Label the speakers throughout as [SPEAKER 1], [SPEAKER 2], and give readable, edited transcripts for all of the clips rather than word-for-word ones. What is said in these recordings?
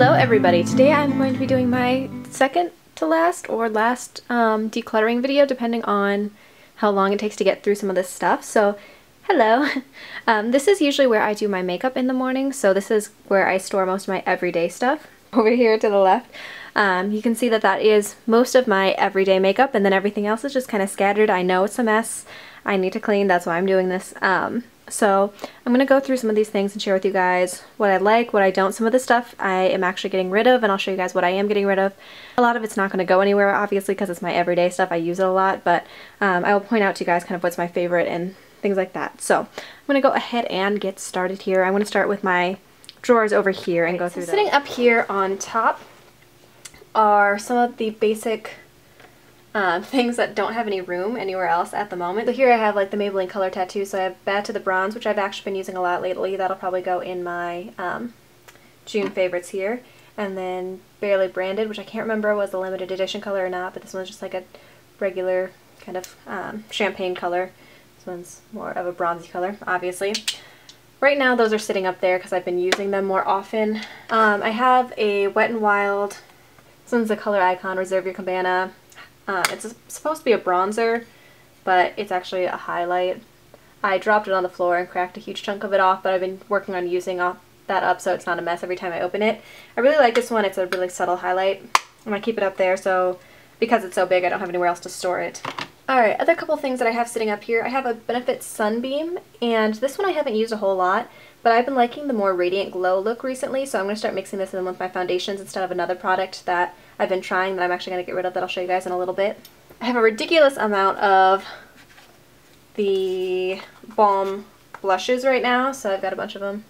[SPEAKER 1] Hello everybody! Today I'm going to be doing my second to last or last decluttering video depending on how long it takes to get through some of this stuff. So hello! This is usually where I do my makeup in the morning, so this is where I store most of my everyday stuff. Over here to the left you can see that that is most of my everyday makeup, and then everything else is just kind of scattered. I know it's a mess. I need to clean, that's why I'm doing this. So I'm going to go through some of these things and share with you guys what I like, what I don't. Some of this stuff I am actually getting rid of, and I'll show you guys what I am getting rid of. A lot of it's not going to go anywhere, obviously, because it's my everyday stuff. I use it a lot, but I will point out to you guys kind of what's my favorite and things like that. So I'm going to go ahead and get started here. I'm going to start with my drawers over here and go through them. Sitting up here on top are some of the basic things that don't have any room anywhere else at the moment. So here I have like the Maybelline color tattoo, so I have Bad to the Bronze, which I've actually been using a lot lately. That'll probably go in my June favorites here. And then Barely Branded, which I can't remember was a limited edition color or not, but this one's just like a regular kind of champagne color. This one's more of a bronzy color, obviously. Right now those are sitting up there because I've been using them more often. I have a Wet n Wild, this one's the color Icon, Reserve Your Cabana. It's supposed to be a bronzer, but it's actually a highlight. I dropped it on the floor and cracked a huge chunk of it off, but I've been working on using that up so it's not a mess every time I open it. I really like this one. It's a really subtle highlight, and I keep it up there so because it's so big I don't have anywhere else to store it. Alright, other couple things that I have sitting up here. I have a Benefit Sunbeam, and this one I haven't used a whole lot, but I've been liking the more radiant glow look recently, so I'm going to start mixing this in with my foundations instead of another product that I've been trying that I'm actually going to get rid of that I'll show you guys in a little bit. I have a ridiculous amount of the balm blushes right now, so I've got a bunch of them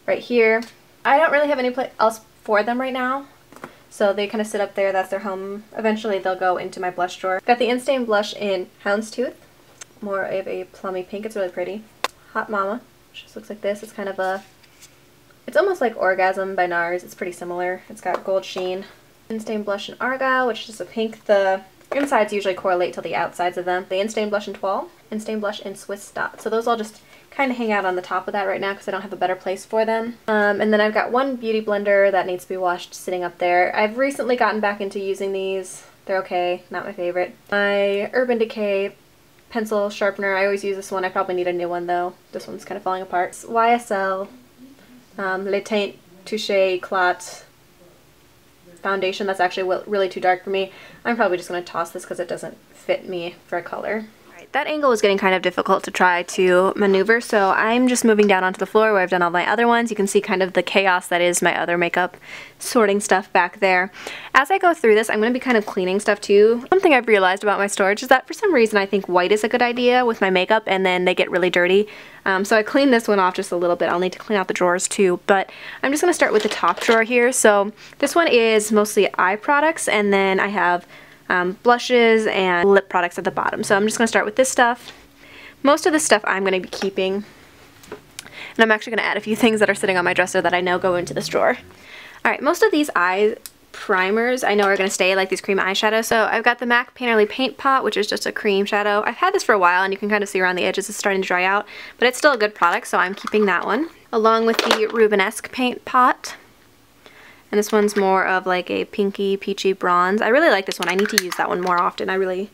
[SPEAKER 1] right here. I don't really have any place else for them right now, so they kind of sit up there. That's their home. Eventually they'll go into my blush drawer. Got the Instain blush in Houndstooth, more of a plummy pink. It's really pretty. Hot Mama, which just looks like this. It's kind of a, it's almost like Orgasm by NARS. It's pretty similar. It's got gold sheen. Instain blush in Argyle, which is just a pink. The insides usually correlate to the outsides of them. The Instain blush in Toile, Instain blush in Swiss Dot. So those all just kind of hang out on the top of that right now because I don't have a better place for them. And then I've got one beauty blender that needs to be washed sitting up there. I've recently gotten back into using these. They're okay, not my favorite. My Urban Decay pencil sharpener, I always use this one. I probably need a new one though. This one's kind of falling apart. It's YSL Le Teint Touche Eclat foundation. That's actually really too dark for me. I'm probably just going to toss this because it doesn't fit me for a color. That angle was getting kind of difficult to try to maneuver, so I'm just moving down onto the floor where I've done all my other ones. You can see kind of the chaos that is my other makeup sorting stuff back there. As I go through this, I'm going to be kind of cleaning stuff too. Something I've realized about my storage is that for some reason I think white is a good idea with my makeup and then they get really dirty. So I cleaned this one off just a little bit. I'll need to clean out the drawers too, but I'm just going to start with the top drawer here. So this one is mostly eye products, and then I have blushes and lip products at the bottom. So I'm just going to start with this stuff. Most of this stuff I'm going to be keeping, and I'm actually going to add a few things that are sitting on my dresser that I know go into this drawer. Alright, most of these eye primers I know are going to stay, like these cream eyeshadows. So I've got the MAC Painterly Paint Pot, which is just a cream shadow. I've had this for a while and you can kind of see around the edges it's starting to dry out, but it's still a good product, so I'm keeping that one. Along with the Rubenesque Paint Pot. And this one's more of like a pinky, peachy bronze. I really like this one. I need to use that one more often. I really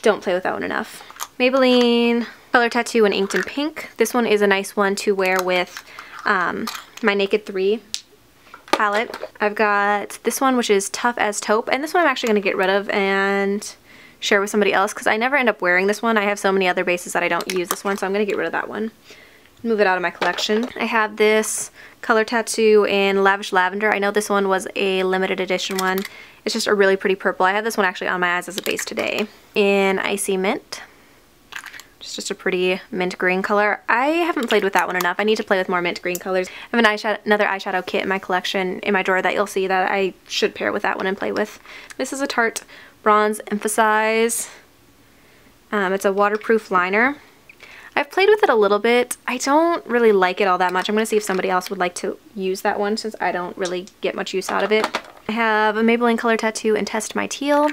[SPEAKER 1] don't play with that one enough. Maybelline Color Tattoo in Inked in Pink. This one is a nice one to wear with my Naked 3 palette. I've got this one, which is Tough as Taupe. And this one I'm actually going to get rid of and share with somebody else because I never end up wearing this one. I have so many other bases that I don't use this one, so I'm going to get rid of that one. Move it out of my collection. I have this Color Tattoo in Lavish Lavender. I know this one was a limited edition one. It's just a really pretty purple. I have this one actually on my eyes as a base today. In Icy Mint. Just a pretty mint green color. I haven't played with that one enough. I need to play with more mint green colors. I have another eyeshadow kit in my collection in my drawer that you'll see that I should pair with that one and play with. This is a Tarte Bronze Emphasize. It's a waterproof liner. I've played with it a little bit. I don't really like it all that much. I'm going to see if somebody else would like to use that one since I don't really get much use out of it. I have a Maybelline Color Tattoo in Test My Teal.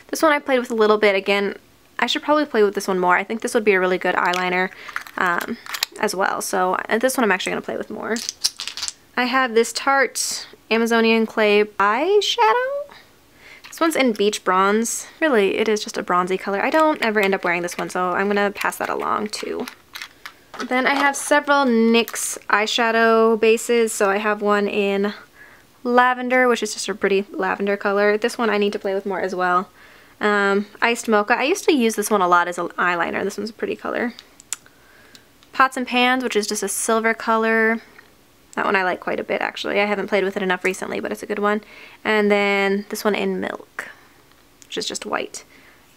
[SPEAKER 1] This one I played with a little bit. Again, I should probably play with this one more. I think this would be a really good eyeliner as well. So this one I'm actually going to play with more. I have this Tarte Amazonian Clay eyeshadow. This one's in Beach Bronze. Really, it is just a bronzy color. I don't ever end up wearing this one, so I'm gonna pass that along too. Then I have several NYX eyeshadow bases. So I have one in lavender, which is just a pretty lavender color. This one I need to play with more as well. Iced Mocha. I used to use this one a lot as an eyeliner. This one's a pretty color. Pots and Pans, which is just a silver color. That one I like quite a bit, actually. I haven't played with it enough recently, but it's a good one. And then this one in Milk, which is just white.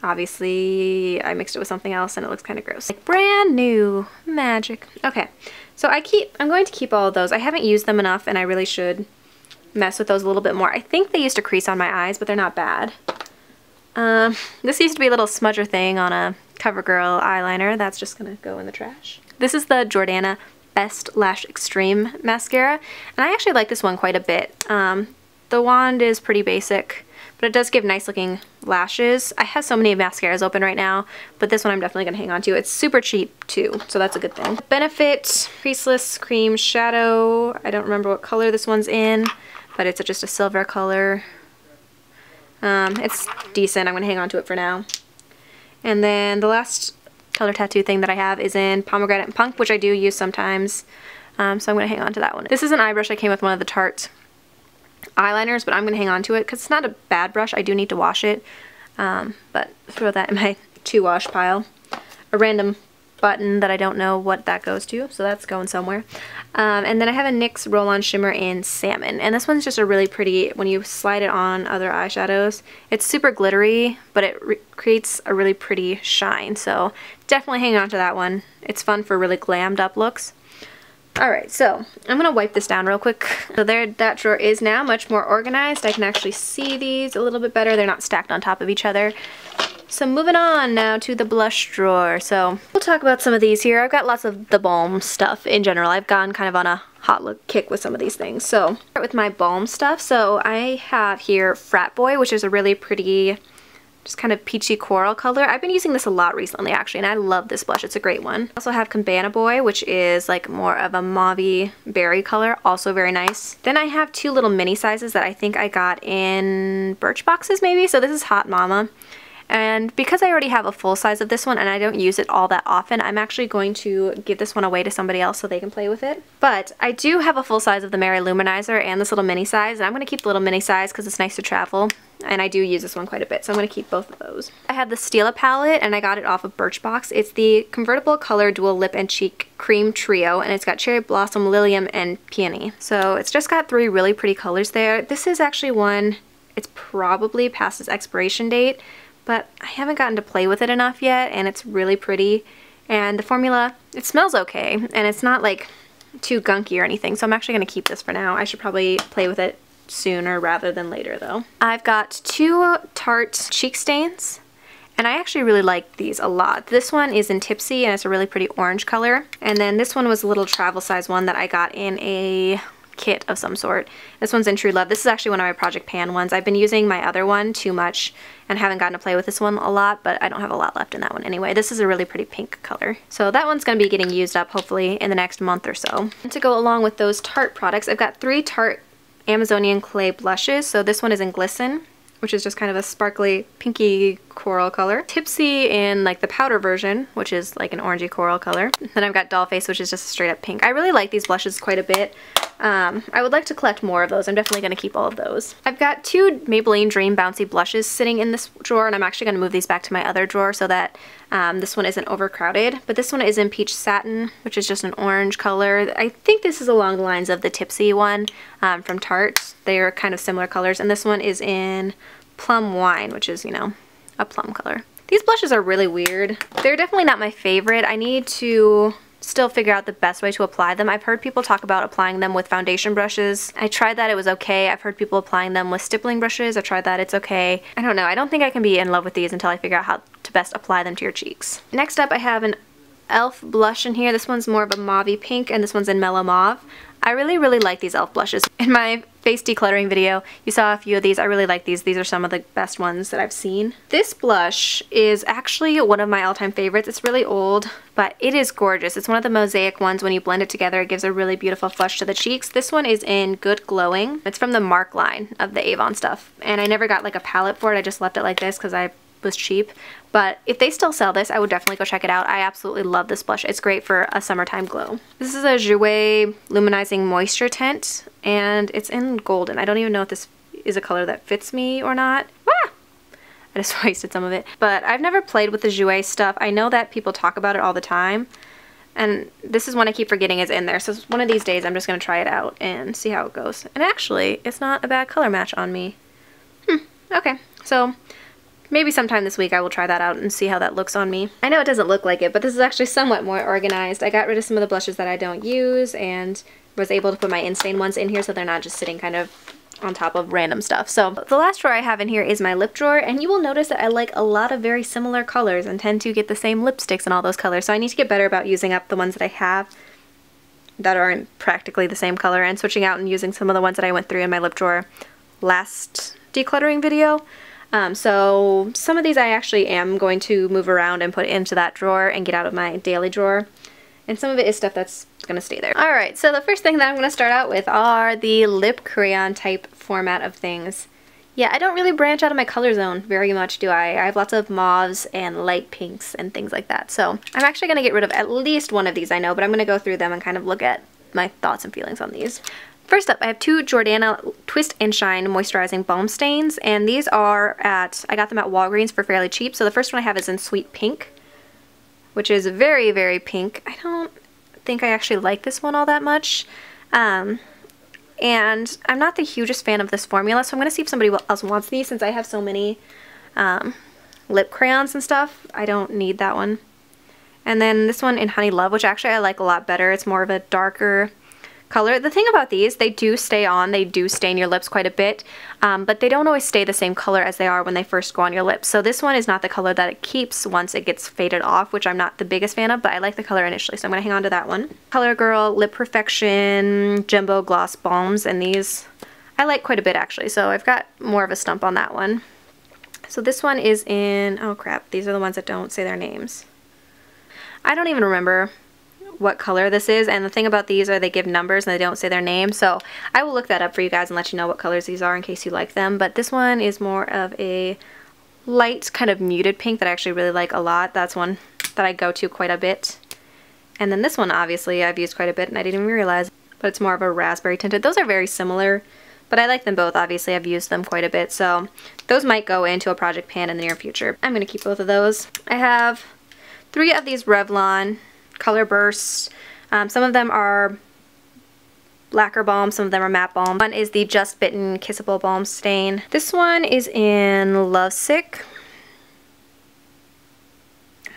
[SPEAKER 1] Obviously, I mixed it with something else and it looks kind of gross. Like brand new magic. Okay, so I'm going to keep all of those. I haven't used them enough and I really should mess with those a little bit more. I think they used to crease on my eyes, but they're not bad. This used to be a little smudger thing on a CoverGirl eyeliner. That's just gonna go in the trash. This is the Jordana Best Lash Extreme mascara, and I actually like this one quite a bit. The wand is pretty basic, but it does give nice looking lashes. I have so many mascaras open right now, but this one I'm definitely gonna hang on to. It's super cheap too, so that's a good thing. Benefit Creaseless Cream Shadow. I don't remember what color this one's in, but it's just a silver color. It's decent. I'm gonna hang on to it for now. And then the last color tattoo thing that I have is in Pomegranate and Punk, which I do use sometimes. So I'm going to hang on to that one. This is an eye brush I came with one of the Tarte eyeliners, but I'm going to hang on to it because it's not a bad brush. I do need to wash it, but throw that in my to-wash pile. A random button that I don't know what that goes to, so that's going somewhere. And then I have a NYX Roll-On Shimmer in Salmon, and this one's just a really pretty, when you slide it on other eyeshadows, it's super glittery, but it creates a really pretty shine, so definitely hang on to that one. It's fun for really glammed up looks. Alright, so I'm going to wipe this down real quick. So there, that drawer is now much more organized. I can actually see these a little bit better. They're not stacked on top of each other. So moving on now to the blush drawer. So we'll talk about some of these here. I've got lots of the balm stuff in general. I've gone kind of on a hot look kick with some of these things. So I'll start with my balm stuff. So I have here Frat Boy, which is a really pretty, just kind of peachy coral color. I've been using this a lot recently actually, and I love this blush. It's a great one. I also have Cabana Boy, which is like more of a mauve berry color, also very nice. Then I have two little mini sizes that I think I got in Birchboxes maybe. So this is Hot Mama. And because I already have a full size of this one and I don't use it all that often, I'm actually going to give this one away to somebody else so they can play with it. But I do have a full size of the Mary Luminizer and this little mini size, and I'm going to keep the little mini size because it's nice to travel. And I do use this one quite a bit, so I'm going to keep both of those. I have the Stila palette, and I got it off of Birchbox. It's the Convertible Color Dual Lip and Cheek Cream Trio, and it's got Cherry Blossom, Lilium, and Peony. So it's just got three really pretty colors there. This is actually one, it's probably past its expiration date, but I haven't gotten to play with it enough yet, and it's really pretty. And the formula, it smells okay, and it's not like too gunky or anything, so I'm actually going to keep this for now. I should probably play with it sooner rather than later though. I've got two Tarte cheek stains, and I actually really like these a lot. This one is in Tipsy, and it's a really pretty orange color. And then this one was a little travel size one that I got in a kit of some sort. This one's in True Love. This is actually one of my Project Pan ones. I've been using my other one too much and haven't gotten to play with this one a lot, but I don't have a lot left in that one anyway. This is a really pretty pink color. So that one's going to be getting used up hopefully in the next month or so. And to go along with those Tarte products, I've got three Tarte Amazonian Clay blushes. So this one is in Glisten, which is just kind of a sparkly pinky coral color. Tipsy in like the powder version, which is like an orangey coral color. Then I've got Dollface, which is just a straight up pink. I really like these blushes quite a bit. I would like to collect more of those. I'm definitely going to keep all of those. I've got two Maybelline Dream Bouncy blushes sitting in this drawer, and I'm actually going to move these back to my other drawer so that this one isn't overcrowded. But this one is in Peach Satin, which is just an orange color. I think this is along the lines of the Tipsy one from Tarte. They're kind of similar colors. And this one is in Plum Wine, which is, you know, a plum color. These blushes are really weird. They're definitely not my favorite. I need to still figure out the best way to apply them. I've heard people talk about applying them with foundation brushes. I tried that, it was okay. I've heard people applying them with stippling brushes. I've tried that, it's okay. I don't know, I don't think I can be in love with these until I figure out how to best apply them to your cheeks. Next up I have an e.l.f. blush in here. This one's more of a mauve pink and this one's in Mellow Mauve. I really like these e.l.f. blushes. In my face decluttering video, you saw a few of these. I really like these. These are some of the best ones that I've seen. This blush is actually one of my all-time favorites. It's really old, but it is gorgeous. It's one of the mosaic ones. When you blend it together, it gives a really beautiful flush to the cheeks. This one is in Good Glowing. It's from the Mark line of the Avon stuff, and I never got like a palette for it. I just left it like this because I was cheap. But if they still sell this, I would definitely go check it out. I absolutely love this blush. It's great for a summertime glow. This is a Jouer Luminizing Moisture Tint, and it's in golden. I don't even know if this is a color that fits me or not. Ah! I just wasted some of it. But I've never played with the Jouer stuff. I know that people talk about it all the time, and this is one I keep forgetting is in there. So one of these days I'm just going to try it out and see how it goes. And actually, it's not a bad color match on me. Okay, so maybe sometime this week I will try that out and see how that looks on me. I know it doesn't look like it, but this is actually somewhat more organized. I got rid of some of the blushes that I don't use and was able to put my in-stain ones in here so they're not just sitting kind of on top of random stuff. So the last drawer I have in here is my lip drawer, and you will notice that I like a lot of very similar colors and tend to get the same lipsticks and all those colors. So I need to get better about using up the ones that I have that aren't practically the same color and switching out and using some of the ones that I went through in my lip drawer last decluttering video. So some of these I actually am going to move around and put into that drawer and get out of my daily drawer. And some of it is stuff that's going to stay there. Alright, so the first thing that I'm going to start out with are the lip crayon type format of things. Yeah, I don't really branch out of my color zone very much, do I? I have lots of mauves and light pinks and things like that. So I'm actually going to get rid of at least one of these, I know, but I'm going to go through them and kind of look at my thoughts and feelings on these. First up, I have two Jordana Twist and Shine Moisturizing Balm Stains, and these are I got them at Walgreens for fairly cheap. So the first one I have is in Sweet Pink, which is very, very pink. I don't think I actually like this one all that much. And I'm not the hugest fan of this formula, so I'm going to see if somebody else wants these since I have so many lip crayons and stuff. I don't need that one. And then this one in Honey Love, which actually I like a lot better. It's more of a darker color. The thing about these, they do stay on, they do stain your lips quite a bit, but they don't always stay the same color as they are when they first go on your lips. So this one is not the color that it keeps once it gets faded off, which I'm not the biggest fan of, but I like the color initially, so I'm going to hang on to that one. CoverGirl Lip Perfection Jumbo Gloss Balms, and these I like quite a bit actually, so I've got more of a stump on that one. So this one is in, oh crap, these are the ones that don't say their names. I don't even remember what color this is, and the thing about these are they give numbers and they don't say their name, so I will look that up for you guys and let you know what colors these are in case you like them. But this one is more of a light kind of muted pink that I actually really like a lot. That's one that I go to quite a bit. And then this one obviously I've used quite a bit and I didn't even realize, but it's more of a raspberry tinted. Those are very similar, but I like them both. Obviously I've used them quite a bit, so those might go into a project pan in the near future. I'm going to keep both of those. I have 3 of these Revlon Color Bursts. Some of them are lacquer balm, some of them are matte balm. One is the Just Bitten Kissable Balm Stain. This one is in Lovesick.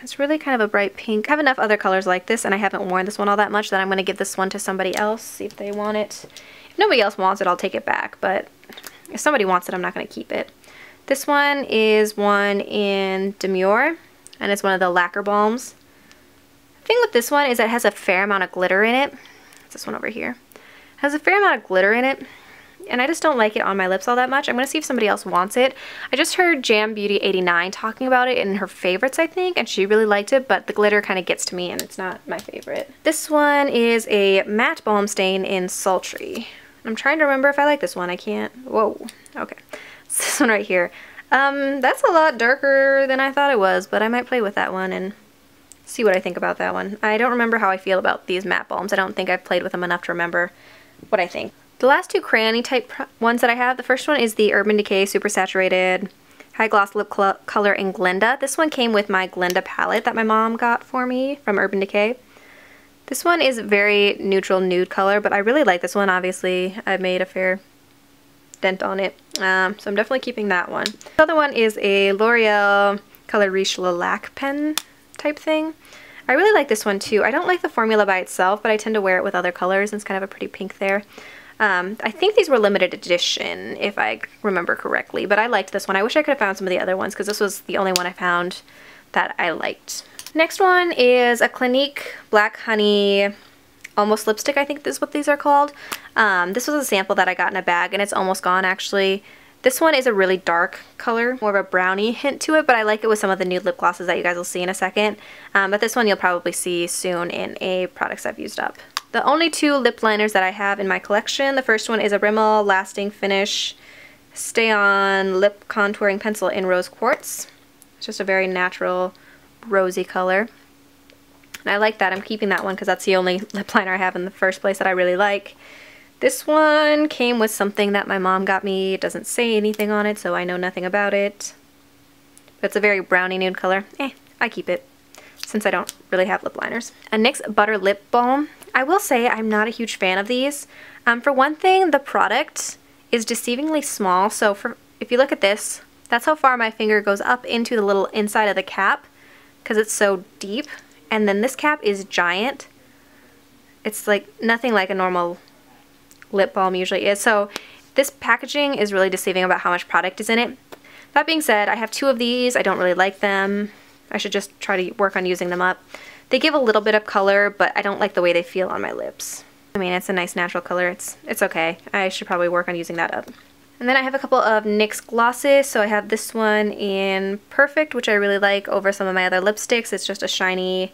[SPEAKER 1] It's really kind of a bright pink. I have enough other colors like this, and I haven't worn this one all that much that I'm going to give this one to somebody else, see if they want it. If nobody else wants it, I'll take it back, but if somebody wants it, I'm not going to keep it. This one is one in Demure, and it's one of the lacquer balms. The thing with this one is it has a fair amount of glitter in it. It's this one over here. It has a fair amount of glitter in it, and I just don't like it on my lips all that much. I'm going to see if somebody else wants it. I just heard Jam Beauty 89 talking about it in her favorites, I think, and she really liked it, but the glitter kind of gets to me and it's not my favorite. This one is a matte balm stain in Sultry. I'm trying to remember if I like this one. I can't. Whoa. Okay. It's this one right here. That's a lot darker than I thought it was, but I might play with that one and see what I think about that one. I don't remember how I feel about these matte balms. I don't think I've played with them enough to remember what I think. The last 2 crayon-y type ones that I have, the first one is the Urban Decay Super Saturated High Gloss Lip Color in Glinda. This one came with my Glinda palette that my mom got for me from Urban Decay. This one is very neutral nude color, but I really like this one. Obviously, I made a fair dent on it, so I'm definitely keeping that one. The other one is a L'Oreal Color Riche Lilac pen type thing. I really like this one too. I don't like the formula by itself, but I tend to wear it with other colors, and it's kind of a pretty pink there. I think these were limited edition, if I remember correctly, but I liked this one. I wish I could have found some of the other ones, because this was the only one I found that I liked. Next one is a Clinique Black Honey Almost Lipstick, I think is what these are called. This was a sample that I got in a bag, and it's almost gone actually. This one is a really dark color, more of a brownie hint to it, but I like it with some of the nude lip glosses that you guys will see in a second. But this one you'll probably see soon in a products I've used up. The only two lip liners that I have in my collection, the first one is a Rimmel Lasting Finish Stay On Lip Contouring Pencil in Rose Quartz. It's just a very natural rosy color. And I like that. I'm keeping that one because that's the only lip liner I have in the first place that I really like. This one came with something that my mom got me. It doesn't say anything on it, so I know nothing about it. But it's a very brownie nude color. I keep it since I don't really have lip liners. A NYX Butter Lip Balm. I will say I'm not a huge fan of these. For one thing, the product is deceivingly small. So if you look at this, that's how far my finger goes up into the little inside of the cap because it's so deep. And then this cap is giant. It's like nothing like a normal lip balm usually is. So this packaging is really deceiving about how much product is in it. That being said, I have two of these. I don't really like them. I should just try to work on using them up. They give a little bit of color, but I don't like the way they feel on my lips. I mean, it's a nice natural color. It's okay. I should probably work on using that up. And then I have a couple of NYX glosses. So I have this one in Perfect, which I really like over some of my other lipsticks. It's just a shiny,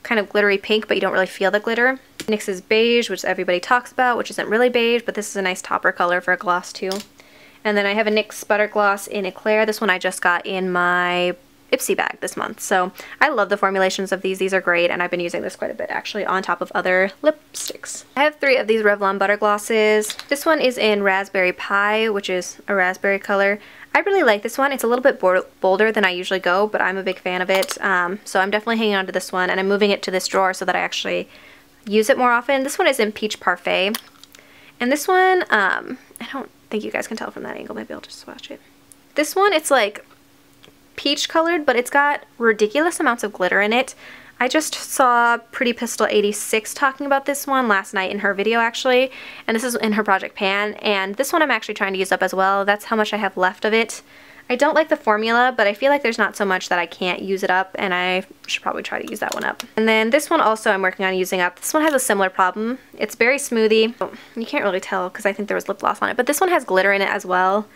[SPEAKER 1] kind of glittery pink, but you don't really feel the glitter. NYX's Beige, which everybody talks about, which isn't really beige, but this is a nice topper color for a gloss too. And then I have a NYX Butter Gloss in Eclair. This one I just got in my Ipsy bag this month. So I love the formulations of these. These are great, and I've been using this quite a bit actually on top of other lipsticks. I have 3 of these Revlon Butter Glosses. This one is in Raspberry Pie, which is a raspberry color. I really like this one. It's a little bit bolder than I usually go, but I'm a big fan of it. So I'm definitely hanging on to this one, and I'm moving it to this drawer so that I actually use it more often. This one is in Peach Parfait. And this one, I don't think you guys can tell from that angle. Maybe I'll just swatch it. This one, it's like peach colored, but it's got ridiculous amounts of glitter in it. I just saw Pretty Pistol 86 talking about this one last night in her video actually, and this is in her project pan, and this one I'm actually trying to use up as well. That's how much I have left of it. I don't like the formula, but I feel like there's not so much that I can't use it up, and I should probably try to use that one up. And then this one also I'm working on using up. This one has a similar problem. It's very smoothie. You can't really tell because I think there was lip gloss on it, but this one has glitter in it as well.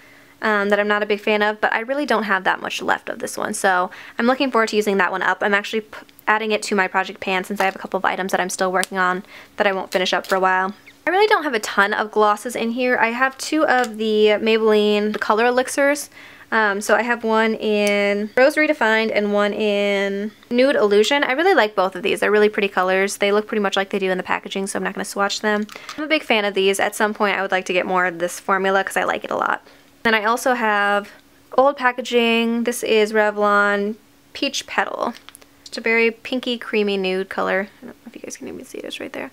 [SPEAKER 1] That I'm not a big fan of, but I really don't have that much left of this one, so I'm looking forward to using that one up. I'm actually adding it to my project pan since I have a couple of items that I'm still working on that I won't finish up for a while. I really don't have a ton of glosses in here. I have 2 of the Maybelline Color Elixirs. So I have one in Rose Redefined and one in Nude Illusion. I really like both of these. They're really pretty colors. They look pretty much like they do in the packaging, so I'm not going to swatch them. I'm a big fan of these. At some point I would like to get more of this formula because I like it a lot. Then I also have old packaging. This is Revlon Peach Petal. It's a very pinky, creamy nude color. I don't know if you guys can even see this right there.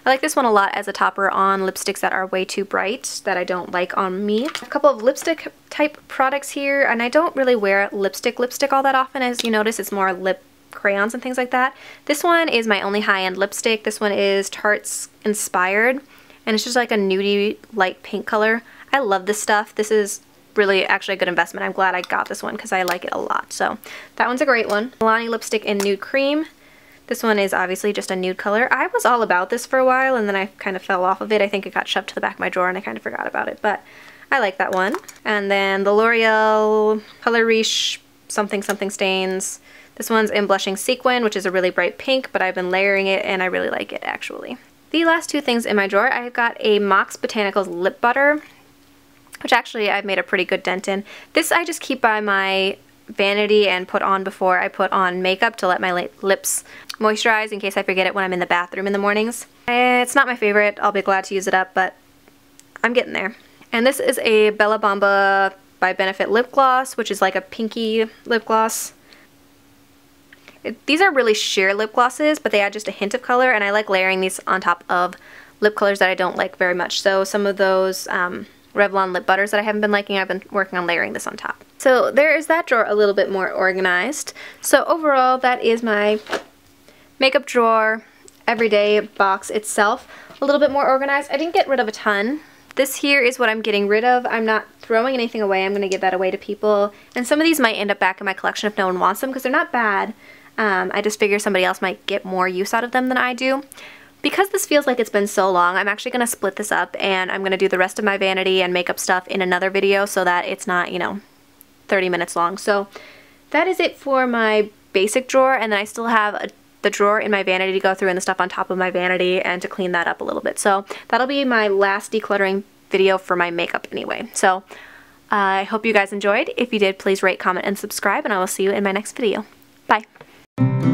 [SPEAKER 1] I like this one a lot as a topper on lipsticks that are way too bright, that I don't like on me. A couple of lipstick type products here, and I don't really wear lipstick all that often. As you notice, it's more lip crayons and things like that. This one is my only high-end lipstick. This one is Tarte's Inspired, and it's just like a nudie light pink color. I love this stuff. This is really actually a good investment. I'm glad I got this one because I like it a lot. So that one's a great one. Milani lipstick in Nude Cream. This one is obviously just a nude color. I was all about this for a while and then I kind of fell off of it. I think it got shoved to the back of my drawer and I kind of forgot about it, but I like that one. And then the L'Oreal Color Riche something stains. This one's in Blushing Sequin, which is a really bright pink, but I've been layering it and I really like it actually. The last 2 things in my drawer, I've got a Mox Botanicals lip butter, which actually I've made a pretty good dent in. This I just keep by my vanity and put on before I put on makeup to let my lips moisturize in case I forget it when I'm in the bathroom in the mornings. It's not my favorite. I'll be glad to use it up, but I'm getting there. And this is a Bella Bamba by Benefit lip gloss, which is like a pinky lip gloss. These are really sheer lip glosses, but they add just a hint of color, and I like layering these on top of lip colors that I don't like very much. So some of those Revlon lip butters that I haven't been liking, I've been working on layering this on top. So there is that drawer a little bit more organized. So overall, that is my makeup drawer everyday box itself. A little bit more organized. I didn't get rid of a ton. This here is what I'm getting rid of. I'm not throwing anything away. I'm going to give that away to people. And some of these might end up back in my collection if no one wants them because they're not bad. I just figure somebody else might get more use out of them than I do. because this feels like it's been so long, I'm actually going to split this up and I'm going to do the rest of my vanity and makeup stuff in another video so that it's not, you know, 30 minutes long. So that is it for my basic drawer, and then I still have the drawer in my vanity to go through and the stuff on top of my vanity and to clean that up a little bit. So that'll be my last decluttering video for my makeup anyway. So I hope you guys enjoyed. If you did, please rate, comment, and subscribe, and I will see you in my next video. Bye.